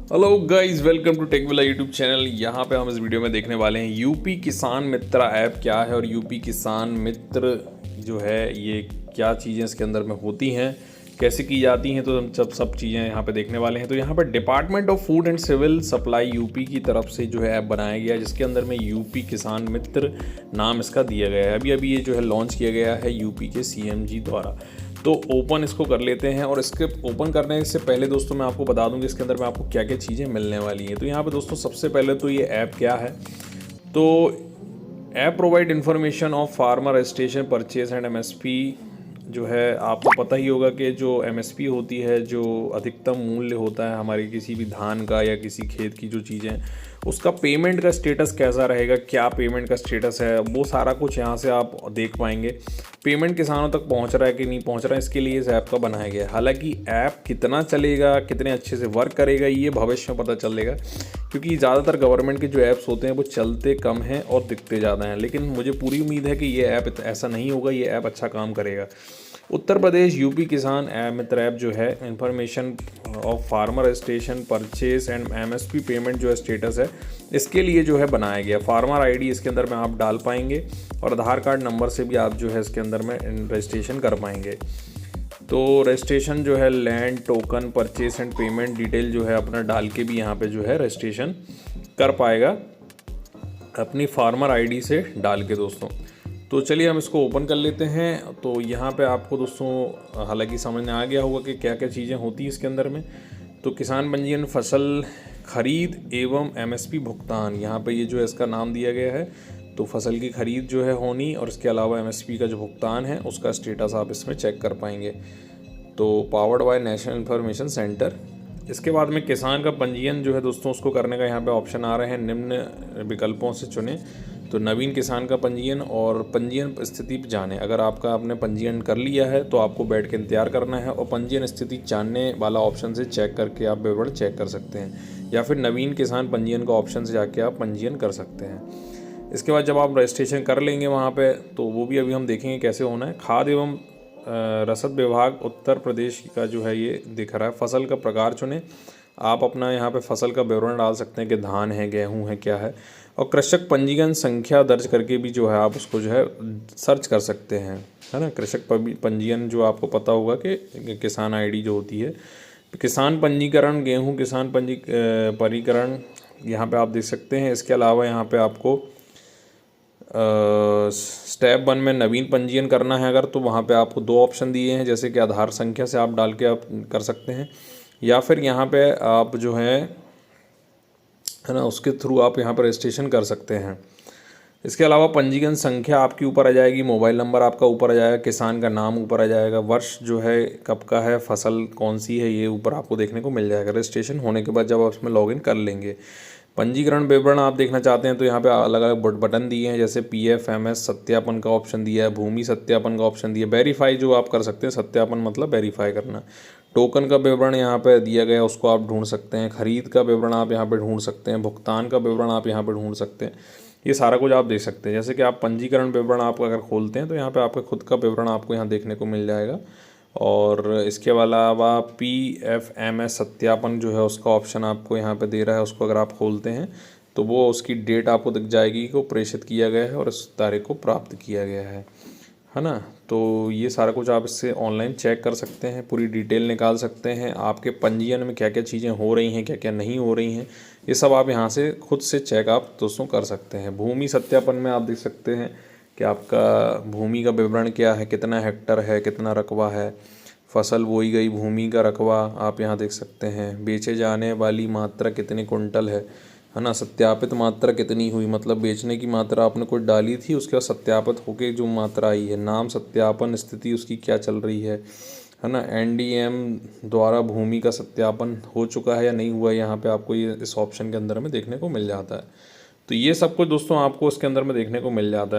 Hello guys, welcome to Tech Villa YouTube channel. यहाँ पे हम इस वीडियो में देखने वाले हैं यूपी किसान मित्र ऐप क्या है और यूपी किसान मित्र जो है ये क्या चीज़ें इसके अंदर में होती हैं, कैसे की जाती हैं। तो हम सब चीज़ें यहाँ पे देखने वाले हैं। तो यहाँ पर department of food and civil supply UP की तरफ से जो है ऐप बनाया गया है, जिसके अंदर में यूपी किसान मित्र नाम इसका दिया गया है। अभी अभी ये जो है लॉन्च किया गया है यूपी के सीएम जी द्वारा। तो ओपन इसको कर लेते हैं और इसके ओपन करने से पहले दोस्तों मैं आपको बता दूं कि इसके अंदर में आपको क्या क्या चीज़ें मिलने वाली हैं। तो यहाँ पे दोस्तों सबसे पहले तो ये ऐप क्या है, तो app provide information of farmer registration purchase and MSP. जो है आपको पता ही होगा कि जो एमएसपी होती है, जो अधिकतम मूल्य होता है हमारे किसी भी धान का या किसी खेत की जो चीज़ें, उसका पेमेंट का स्टेटस कैसा रहेगा, क्या पेमेंट का स्टेटस है, वो सारा कुछ यहाँ से आप देख पाएंगे। पेमेंट किसानों तक पहुँच रहा है कि नहीं पहुँच रहा है, इसके लिए इस ऐप का बनाया गया है। हालांकि ऐप कितना चलेगा, कितने अच्छे से वर्क करेगा, ये भविष्य में पता चलेगा, क्योंकि ज़्यादातर गवर्नमेंट के जो ऐप्स होते हैं वो चलते कम हैं और दिखते ज़्यादा हैं। लेकिन मुझे पूरी उम्मीद है कि ये ऐप ऐसा नहीं होगा, ये ऐप अच्छा काम करेगा। उत्तर प्रदेश यूपी किसान ऐप मित्र ऐप जो है information of farmer registration purchase and MSP payment जो है स्टेटस है, इसके लिए जो है बनाया गया। फार्मर आईडी इसके अंदर में आप डाल पाएंगे और आधार कार्ड नंबर से भी आप जो है इसके अंदर में रजिस्ट्रेशन कर पाएंगे। तो रजिस्ट्रेशन जो है land token purchase and payment detail जो है अपना डाल के भी यहाँ पे जो है रजिस्ट्रेशन कर पाएगा अपनी फार्मर आईडी से डाल के दोस्तों। तो चलिए हम इसको ओपन कर लेते हैं। तो यहाँ पे आपको दोस्तों हालांकि समझ में आ गया होगा कि क्या क्या चीज़ें होती हैं इसके अंदर में। तो किसान पंजीयन, फसल खरीद एवं एमएसपी भुगतान, यहाँ पे ये जो है इसका नाम दिया गया है। तो फसल की खरीद जो है होनी और इसके अलावा एमएसपी का जो भुगतान है उसका स्टेटस आप इसमें चेक कर पाएंगे। तो powered by national information centre. इसके बाद में किसान का पंजीयन जो है दोस्तों उसको करने का यहाँ पे ऑप्शन आ रहे हैं, निम्न विकल्पों से चुनें। तो नवीन किसान का पंजीयन और पंजीयन स्थिति पर जाने। अगर आपने पंजीयन कर लिया है तो आपको बैठ के इंतजार करना है और पंजीयन स्थिति जानने वाला ऑप्शन से चेक करके आप विवरण चेक कर सकते हैं, या फिर नवीन किसान पंजीयन का ऑप्शन से जाके आप पंजीयन कर सकते हैं। इसके बाद जब आप रजिस्ट्रेशन कर लेंगे वहाँ पे, तो वो भी अभी हम देखेंगे कैसे होना है। खाद्य एवं रसद विभाग उत्तर प्रदेश का जो है ये दिख रहा है। फसल का प्रकार चुनें। आप अपना यहाँ पे फसल का विवरण डाल सकते हैं कि धान है, गेहूं है, क्या है। और कृषक पंजीकरण संख्या दर्ज करके भी जो है आप उसको जो है सर्च कर सकते हैं, है ना। कृषक पंजीयन जो आपको पता होगा कि किसान आईडी जो होती है। किसान पंजीकरण, गेहूं किसान पंजीकरण यहाँ पे आप देख सकते हैं। इसके अलावा यहाँ पे आपको स्टेप 1 में नवीन पंजीयन करना है अगर, तो वहाँ पे आपको 2 ऑप्शन दिए हैं, जैसे कि आधार संख्या से आप डाल के आप कर सकते हैं, या फिर यहाँ पे आप जो है ना उसके थ्रू आप यहाँ पर रजिस्ट्रेशन कर सकते हैं। इसके अलावा पंजीकरण संख्या आपकी ऊपर आ जाएगी, मोबाइल नंबर आपका ऊपर आ जाएगा, किसान का नाम ऊपर आ जाएगा, वर्ष जो है कब का है, फसल कौन सी है, ये ऊपर आपको देखने को मिल जाएगा रजिस्ट्रेशन होने के बाद जब आप इसमें लॉगिन कर लेंगे। पंजीकरण विवरण आप देखना चाहते हैं तो यहाँ पे अलग अलग बटन दिए हैं, जैसे PFMS सत्यापन का ऑप्शन दिया है, भूमि सत्यापन का ऑप्शन दिया है, वेरीफाई जो आप कर सकते हैं। सत्यापन मतलब वेरीफाई करना। टोकन का विवरण यहाँ पे दिया गया है, उसको आप ढूंढ सकते हैं। खरीद का विवरण आप यहाँ पे ढूंढ सकते हैं। भुगतान का विवरण आप यहाँ पे ढूंढ सकते हैं। ये सारा कुछ आप देख सकते हैं। जैसे कि आप पंजीकरण विवरण आप अगर खोलते हैं तो यहाँ पे आपका खुद का विवरण आपको यहाँ देखने को मिल जाएगा। और इसके अलावा PFMS सत्यापन जो है उसका ऑप्शन आपको यहाँ पे दे रहा है, उसको अगर आप खोलते हैं तो वो उसकी डेट आपको दिख जाएगी को प्रेषित किया गया है और इस तारीख को प्राप्त किया गया है ना। तो ये सारा कुछ आप इससे ऑनलाइन चेक कर सकते हैं, पूरी डिटेल निकाल सकते हैं। आपके पंजीयन में क्या क्या चीज़ें हो रही हैं, क्या क्या नहीं हो रही हैं, ये सब आप यहाँ से खुद से चेक आप दोस्तों कर सकते हैं। भूमि सत्यापन में आप देख सकते हैं कि आपका भूमि का विवरण क्या है, कितना हेक्टर है, कितना रकबा है, फसल बोई गई भूमि का रकबा आप यहाँ देख सकते हैं। बेचे जाने वाली मात्रा कितने कुंटल है ना। सत्यापित मात्रा कितनी हुई, मतलब बेचने की मात्रा आपने कोई डाली थी, उसके बाद सत्यापित होके जो मात्रा आई है। नाम सत्यापन स्थिति उसकी क्या चल रही है ना। NDM द्वारा भूमि का सत्यापन हो चुका है या नहीं हुआ, यहाँ पे आपको ये इस ऑप्शन के अंदर में देखने को मिल जाता है। तो ये सब कुछ दोस्तों आपको इसके अंदर में देखने को मिल जाता है।